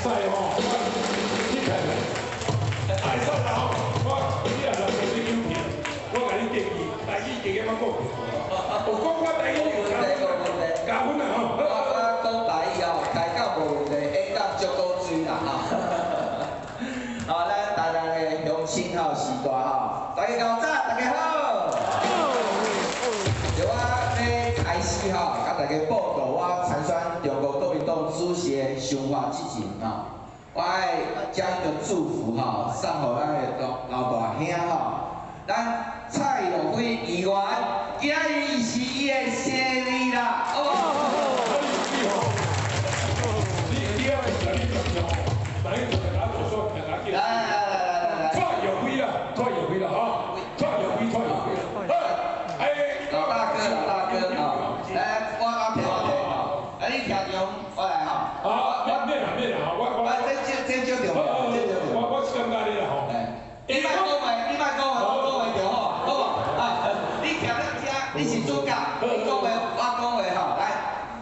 使吼，你看看，会使啦吼，你若来做你优片，我甲你建议，台语加减仔讲，有讲我台语加分啊吼。我讲台语哦，开讲无问题，演讲足够水啦哈。好，咱台南的乡亲吼时代吼，大家早，大家好。就我要开始吼，甲大家报告我参选中国国民党主席的想法之前吼，我爱将一个祝福吼送予咱的老大兄吼，咱蔡永辉议员，今日是伊的生日啦，好不好？你要是你就叫，来就给他做说，给他叫。来，蔡永辉啦，蔡永辉啦哈，蔡永辉。老大哥哦，来，我听吼，来你听中，我来吼。啊，免啦，我这少着，我是感觉你啦吼。你莫讲话，我讲话就好，好无？啊，你听咱听，你是主角，你讲话，我讲话吼，来，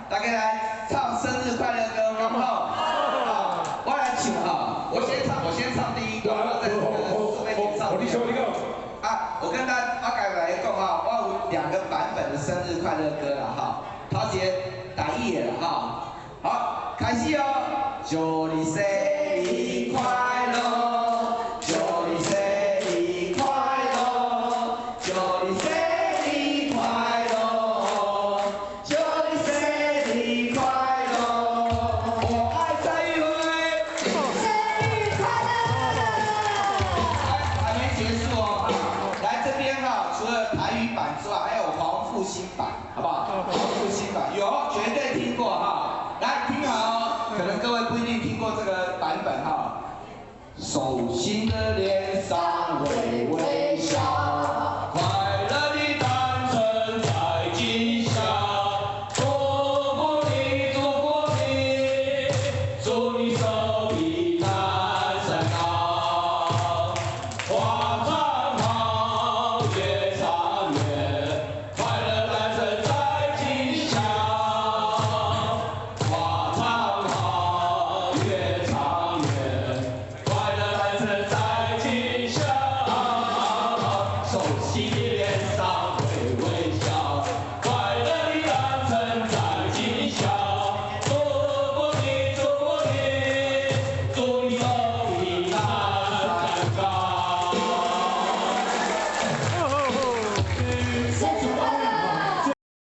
大家来唱生日快乐歌，好不好？我来唱哈，我先唱第一段，我再顺便给唱第二段。啊，我改来讲哈，我有2个版本的生日快乐歌啦哈，头一个台语的啦哈，好，开始哦，祝你生日快乐，祝你生日快乐，祝你生日快乐，祝你生日快乐，我爱蔡英文，生日快乐！还没结束哦。来这边哈，除了台语版之外，还有黄复兴版，好不好？黄复兴版有，绝对听过哈。来听好哦，可能各位不一定听过这个版本哈。手心的脸上微微